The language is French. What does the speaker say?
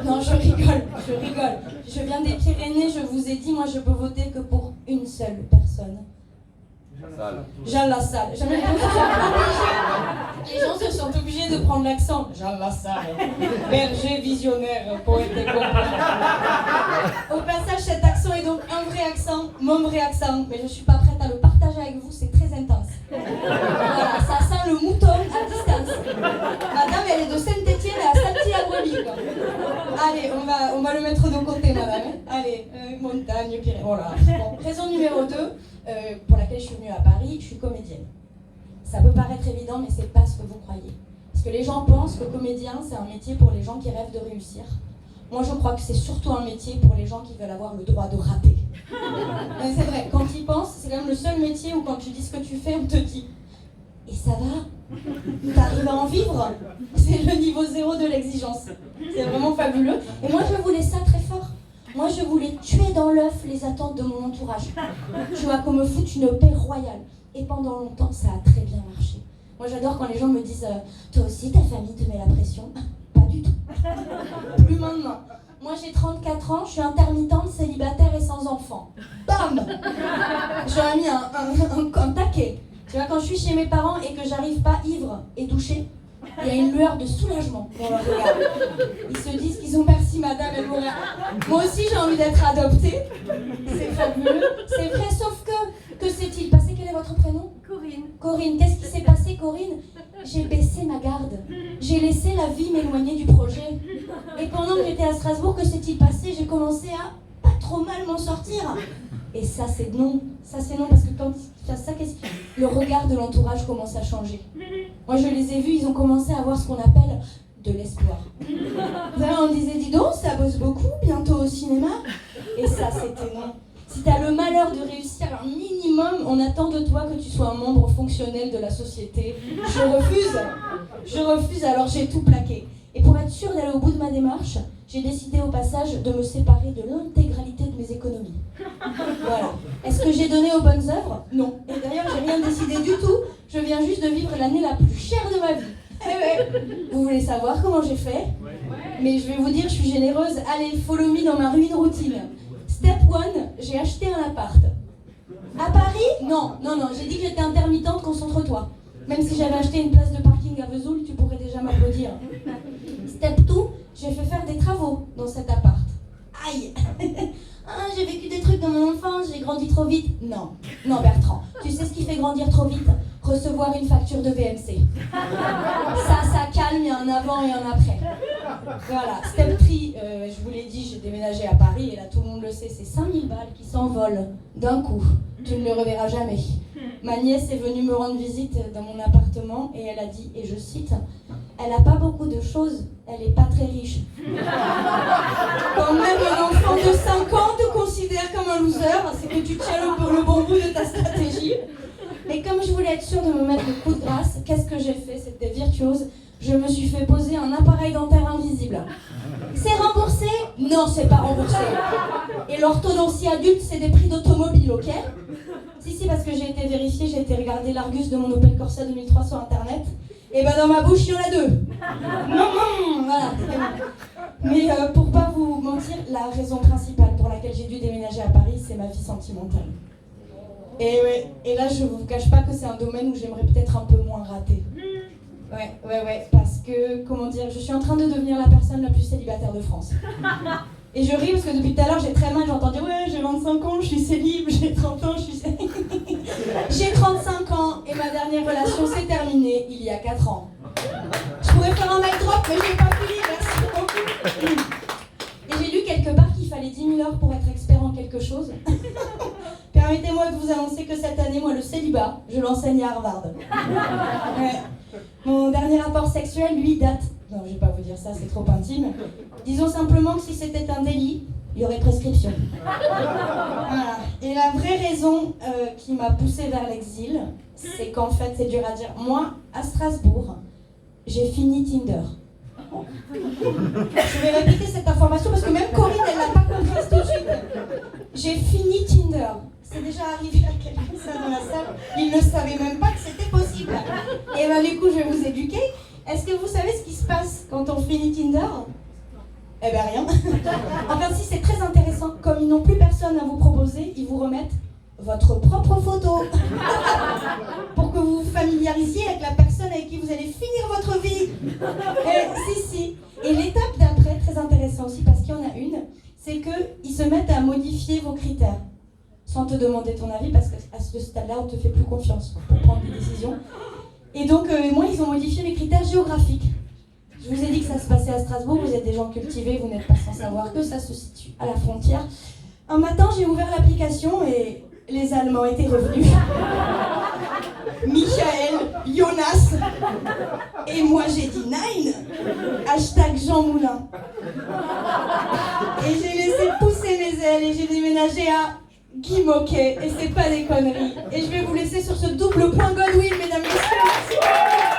Non, je rigole. Je viens des Pyrénées, je vous ai dit, moi je peux voter que pour une seule personne. Jean Lassalle. Les gens se sont obligés de prendre l'accent. Jean Lassalle, berger visionnaire, poète et compositeur. Au passage, cet accent est donc un vrai accent, mon vrai accent, mais je suis pas prête à le partager avec vous, c'est très intense. Voilà, ça sent le mouton à distance. Madame, elle est de Saint-Étienne à Saltilly-la-Brebis, quoi. Allez, on va le mettre de côté, madame. Allez, montagne, Pyrénées, voilà. Bon, raison numéro 2. Pour laquelle je suis venue à Paris, je suis comédienne. Ça peut paraître évident, mais c'est pas ce que vous croyez. Parce que les gens pensent que comédien, c'est un métier pour les gens qui rêvent de réussir. Moi, je crois que c'est surtout un métier pour les gens qui veulent avoir le droit de rater. C'est vrai, quand ils pensent, c'est quand même le seul métier où quand tu dis ce que tu fais, on te dit « Et ça va ? T'arrives à en vivre ?» C'est le niveau 0 de l'exigence. C'est vraiment fabuleux. Et moi, je voulais ça très fort. Moi, je voulais tuer dans l'œuf les attentes de mon entourage. Tu vois, qu'on me foute une paix royale. Et pendant longtemps, ça a très bien marché. Moi, j'adore quand les gens me disent « Toi aussi, ta famille te met la pression ?» Pas du tout. Plus maintenant. Moi, j'ai 34 ans, je suis intermittente, célibataire et sans enfant. Bam! J'aurais mis un taquet. Tu vois, quand je suis chez mes parents et que j'arrive pas ivre et douchée, il y a une lueur de soulagement dans leur regard. Ils se disent qu'ils ont merci madame, elle m'aurait... Moi aussi j'ai envie d'être adoptée. C'est fabuleux. C'est vrai, sauf que s'est-il passé? Quel est votre prénom? Corinne. Corinne, qu'est-ce qui s'est passé, Corinne? J'ai baissé ma garde. J'ai laissé la vie m'éloigner du projet. Et pendant que j'étais à Strasbourg, que s'est-il passé? J'ai commencé à pas trop mal m'en sortir. Et ça c'est non. Ça c'est non, parce que quand ça, le regard de l'entourage commence à changer. Moi je les ai vus, ils ont commencé à avoir ce qu'on appelle de l'espoir. On disait, dis donc, ça bosse beaucoup, bientôt au cinéma. Et ça c'était non. Si tu as le malheur de réussir un minimum, on attend de toi que tu sois un membre fonctionnel de la société. Je refuse, alors j'ai tout plaqué. Et pour être sûre d'aller au bout de ma démarche, j'ai décidé au passage de me séparer de l'intégralité de mes économies. Voilà. Est-ce que j'ai donné aux bonnes œuvres? Non. Et d'ailleurs, j'ai rien décidé du tout. Je viens juste de vivre l'année la plus chère de ma vie. Eh ouais. Vous voulez savoir comment j'ai fait? Mais je vais vous dire, je suis généreuse. Allez, follow me dans ma ruine routine. Step 1, j'ai acheté un appart. À Paris? Non, j'ai dit que j'étais intermittente, concentre-toi. Même si j'avais acheté une place de parking à Vesoul, tu pourrais déjà m'applaudir. Step 2, j'ai fait faire des travaux dans cet appart. Aïe. J'ai vécu des trucs dans mon enfance, j'ai grandi trop vite. Non Bertrand, tu sais ce qui fait grandir trop vite? Recevoir une facture de VMC. Ça calme, il y a un avant et un après. Voilà, step 3, je vous l'ai dit, j'ai déménagé à Paris et là tout le monde le sait, c'est 5000 balles qui s'envolent d'un coup. Tu ne le reverras jamais. Ma nièce est venue me rendre visite dans mon appartement et elle a dit, et je cite, « Elle n'a pas beaucoup de choses, elle n'est pas très riche. » Quand même un enfant de 5 ans te considère comme un loser, c'est que tu tiens le bon bout de ta stratégie. Et comme je voulais être sûre de me mettre le coup de grâce, qu'est-ce que j'ai fait? C'était virtuose. Je me suis fait poser un appareil dentaire invisible. C'est remboursé? Non, c'est pas remboursé. Et l'orthodontie adulte, c'est des prix d'automobile, ok? Si, parce que j'ai été vérifiée, j'ai été regarder l'Argus de mon Opel Corsa 2003 sur internet. Et ben dans ma bouche, il y en a 2. Voilà, c'est bon. Mais pour pas vous mentir, la raison principale pour laquelle j'ai dû déménager à Paris, c'est ma vie sentimentale. Et là, je vous cache pas que c'est un domaine où j'aimerais peut-être un peu moins rater. Ouais, parce que, comment dire, je suis en train de devenir la personne la plus célibataire de France. Et je ris parce que depuis tout à l'heure, j'ai très mal, j'entends dire « Ouais, j'ai 25 ans, je suis célib, j'ai 30 ans, je suis célib. » J'ai 35 ans et ma dernière relation s'est terminée il y a 4 ans. Je pourrais faire un mic drop, mais j'ai pas fini, merci beaucoup. Et j'ai lu quelque part qu'il fallait 10 000 heures pour être expert en quelque chose. Permettez-moi de vous annoncer que cette année, moi, le célibat, je l'enseigne à Harvard. Ouais. Mon dernier rapport sexuel, lui, date... Non, je vais pas vous dire ça, c'est trop intime. Disons simplement que si c'était un délit, il y aurait prescription. Voilà. Et la vraie raison qui m'a poussée vers l'exil, c'est qu'en fait, c'est dur à dire. Moi, à Strasbourg, j'ai fini Tinder. Je vais répéter cette information parce que même Corinne, elle l'a pas comprise tout de suite. J'ai fini Tinder. C'est déjà arrivé à quelqu'un ça dans la salle. Il ne savait même pas que c'était possible. Et ben du coup, je vais vous éduquer. Est-ce que vous savez ce qui se passe quand on finit Tinder? Eh ben rien. Enfin si, c'est très intéressant. Comme ils n'ont plus personne à vous proposer, ils vous remettent votre propre photo. Pour que vous vous familiarisiez avec la personne avec qui vous allez finir votre vie. Si. Et l'étape d'après, très intéressant aussi, parce qu'il y en a une, c'est qu'ils se mettent à modifier vos critères. Sans te demander ton avis, parce qu'à ce stade-là, on ne te fait plus confiance pour prendre des décisions. Et donc, moi, ils ont modifié mes critères géographiques. Je vous ai dit que ça se passait à Strasbourg, vous êtes des gens cultivés, vous n'êtes pas sans savoir que ça se situe à la frontière. Un matin, j'ai ouvert l'application et les Allemands étaient revenus. Michael, Jonas, et moi j'ai dit Nein, hashtag Jean Moulin. Et j'ai laissé pousser mes ailes et j'ai déménagé à Guy Moquet, et c'est pas des conneries. Et je vais vous laisser sur ce double point Godwin, mesdames et messieurs. Merci.